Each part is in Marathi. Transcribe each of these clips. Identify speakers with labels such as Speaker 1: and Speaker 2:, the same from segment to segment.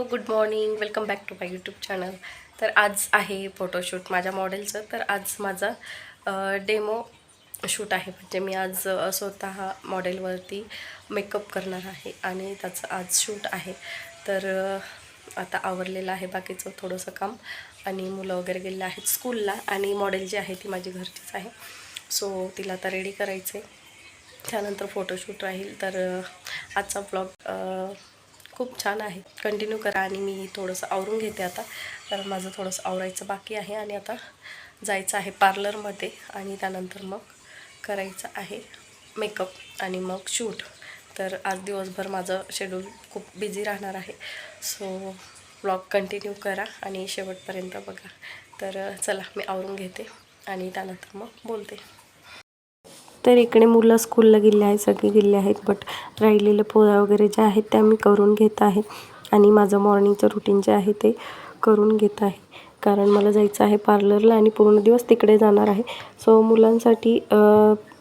Speaker 1: Good morning, welcome back to my YouTube channel. तर आज आहे फोटोशूट माझ्या मॉडेलचं. तर आज माझा डेमो शूट आहे. म्हणजे मी आज स्वतः मॉडेलवरती मेकअप करणार आहे आणि त्याचं आज शूट आहे. तर आता आवरलेलं आहे बाकीचं थोडंसं काम आणि मुलं वगैरे गेलेले आहेत स्कूलला आणि मॉडेल जी आहे ती माझी घरचीच आहे. सो तिला आता रेडी करायचं आहे, त्यानंतर फोटोशूट राहील. तर आजचा ब्लॉग खूप छान आहे, कंटिन्यू करा. आणि मी थोडंसं आवरून घेते आता, कारण माझं थोडंसं आवरायचं बाकी आहे आणि आता जायचं आहे पार्लरमध्ये आणि त्यानंतर मग करायचं आहे मेकअप आणि मग शूट. तर आज दिवसभर माझं शेड्यूल खूप बिझी राहणार आहे. सो ब्लॉग कंटिन्यू करा आणि शेवटपर्यंत बघा. तर चला मी आवरून घेते आणि त्यानंतर मग बोलते. तर इकडे मुलं स्कूलला गेले आहेत, सगळे गेले आहेत, बट राहिलेले पोळ्या वगैरे ज्या आहेत त्या मी करून घेत आहे आणि माझं मॉर्निंगचं रुटीन जे आहे ते करून घेत आहे, कारण मला जायचं आहे पार्लरला आणि पूर्ण दिवस तिकडे जाणार आहे. सो मुलांसाठी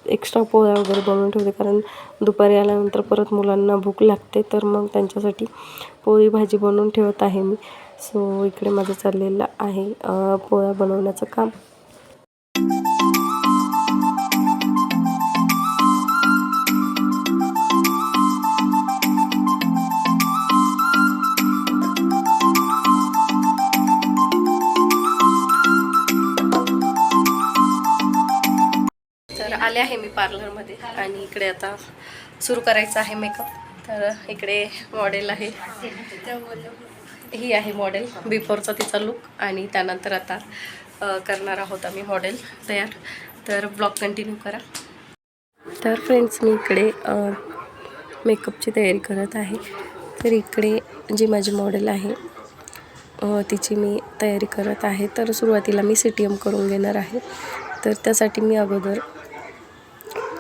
Speaker 1: एक्स्ट्रा पोळ्या वगैरे बनवून ठेवते, कारण दुपारी आल्यानंतर परत मुलांना भूक लागते. तर मग त्यांच्यासाठी पोळी भाजी बनवून ठेवत आहे मी. सो इकडे माझं चाललेलं आहे पोळ्या बनवण्याचं काम. तर आले आहे मी पार्लरमध्ये आणि इकडे आता सुरू करायचं आहे मेकअप. तर इकडे मॉडेल आहे, ही आहे मॉडेल, बिफोरचा तिचा लुक आणि त्यानंतर आता करणार आहोत आम्ही मॉडेल तयार. तर ब्लॉग कंटिन्यू करा. तर फ्रेंड्स, मी इकडे मेकअपची तयारी करत आहे. तर इकडे जी माझी मॉडेल आहे तिची मी तयारी करत आहे. तर सुरुवातीला मी CTM करून घेणार आहे. तर त्यासाठी मी अगोदर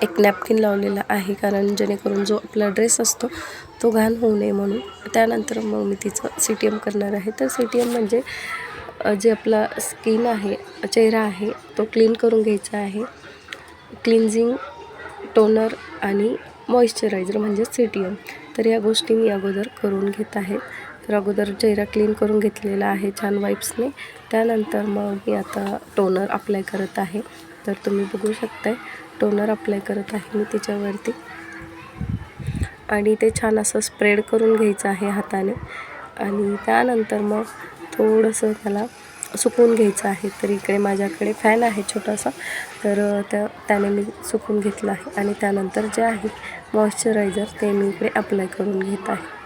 Speaker 1: एक नॅपकिन लावलेला आहे, कारण जेणेकरून जो आपला ड्रेस असतो तो घाण होऊ नये म्हणून. त्यानंतर मग मी तिचं CTM करणार आहे. तर CTM म्हणजे जे आपला स्किन आहे, चेहरा आहे, तो क्लीन करून घ्यायचा आहे. क्लिन्झिंग, टोनर आणि मॉइश्चरायझर म्हणजे CTM. तर या गोष्टी मी अगोदर करून घेत आहे. तर अगोदर चेहरा क्लीन करून घेतलेला आहे छान वाईप्सने. त्यानंतर मग मी आता टोनर अप्लाय करत आहे. तर तुम्ही बघू शकताय टोनर अप्लाय करत आहे मी तिच्यावरती आणि ते छान असं स्प्रेड करून घ्यायचं आहे हाताने आणि त्यानंतर मग थोडंसं त्याला सुकवून घ्यायचं आहे. तर इकडे माझ्याकडे फॅन आहे छोटासा, तर त्याने मी सुकवून घेतलं आहे आणि त्यानंतर जे आहे मॉइश्चरायझर ते मी इकडे अप्लाय करून घेत आहे.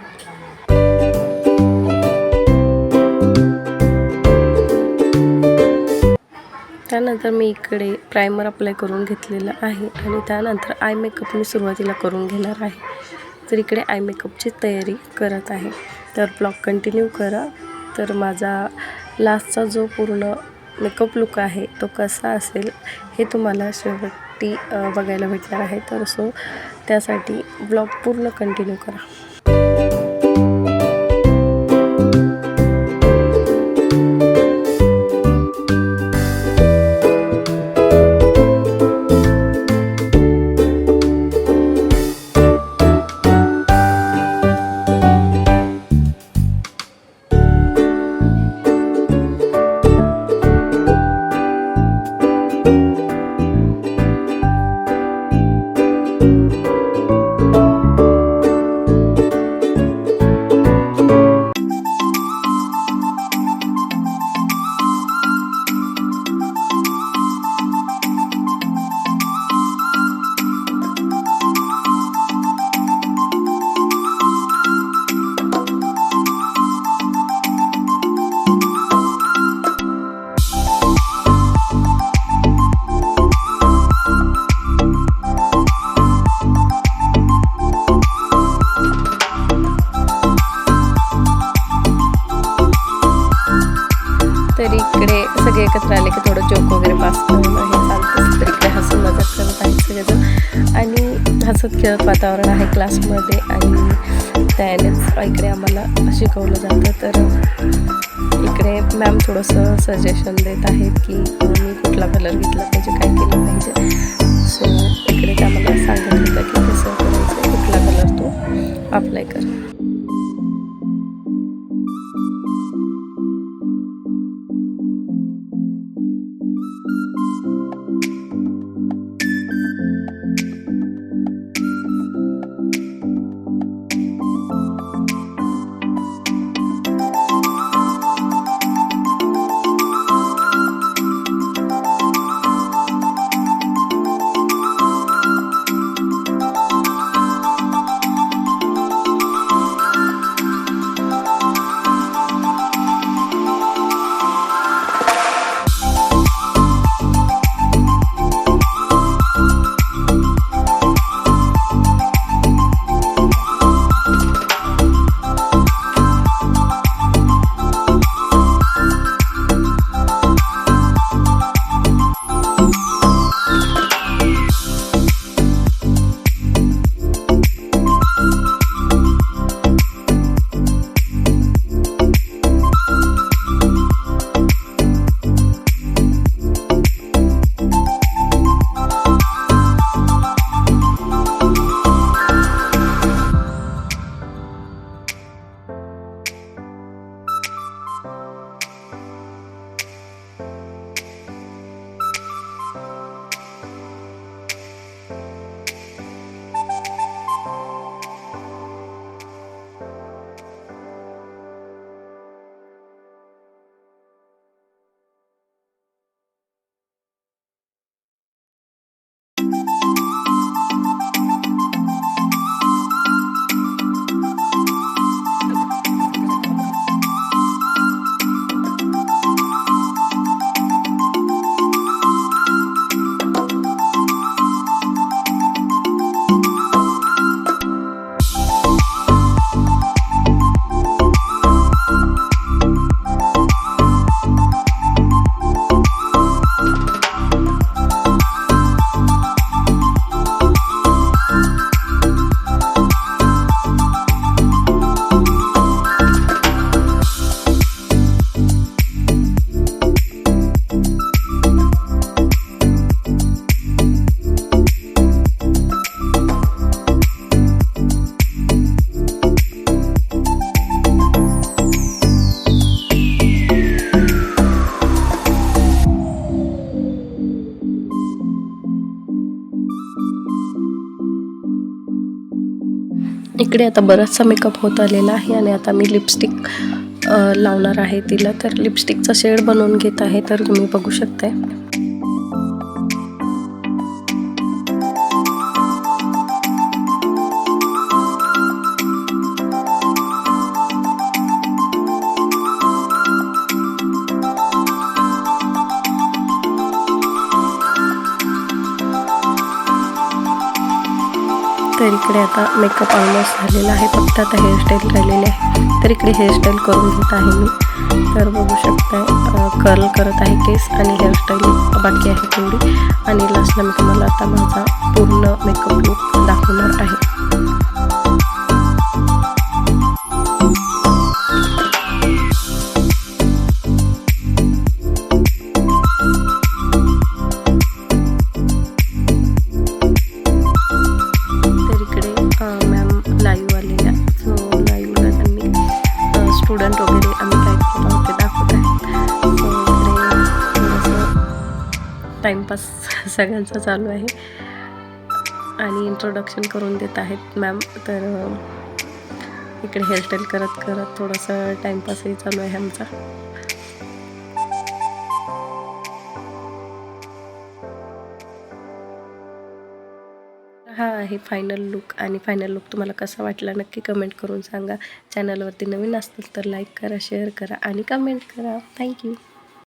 Speaker 1: त्यानंतर मी इकडे प्रायमर अप्लाय करून घेतलेलं आहे आणि त्यानंतर आय मेकअप मी सुरुवातीला करून घेणार आहे. तर इकडे आय मेकअपची तयारी करत आहे. तर ब्लॉग कंटिन्यू करा. तर माझा लास्टचा जो पूर्ण मेकअप लुक आहे तो कसा असेल हे तुम्हाला शेवटी बघायला भेटणार आहे. तर सो त्यासाठी ब्लॉग पूर्ण कंटिन्यू करा. तर इकडे सगळे एकत्र आले की थोडं जोक वगैरे पास करणं हे चालतं. तर इकडे हसून मजाक करत आहेत सगळेजण आणि हसत खेळत वातावरण आहे क्लासमध्ये आणि त्यानेच इकडे आम्हाला शिकवलं जातं. तर इकडे मॅम थोडंसं सजेशन देत आहेत की मी कुठला कलर घेतला पाहिजे, काय केलं पाहिजे. सो इकडे त्या मला सांगत होतं की कसं करायचं, कुठला कलर तो अप्लाय कर. इकडे आता बराचसा मेकअप होत आलेला आहे आणि आता मी लिपस्टिक लावणार आहे तिला. तर लिपस्टिकचा शेड बनवून घेत आहे, तर तुम्ही बघू शकताय. तर इकडे आता मेकअप ऑलमोस्ट झालेला आहे, फक्त आता हेअरस्टाईल राहिलेली आहे. तर इकडे हेअरस्टाईल करून घेत आहे मी. तर बघू शकताय कर्ल करत आहे केस आणि हेअरस्टाईल बाकी आहे थोडी. आणि लास्टला मी तुम्हाला आता माझा पूर्ण मेकअप लुक दाखवणार आहे. स्टुडंट वगैरे आम्ही काय केलं होते दाखवत आहे. थोडंसं टाईमपास सगळ्यांचा चालू आहे आणि इंट्रोडक्शन करून देत आहेत मॅम. तर इकडे हेअरस्टाईल करत करत थोडंसं टाईमपासही चालू आहे आमचा. हा आहे फायनल लुक. आणि फायनल लुक तुम्हाला कसा वाटला नक्की कमेंट करून सांगा. चॅनलवरती नवीन असतील तर लाईक करा, शेअर करा आणि कमेंट करा. थँक्यू.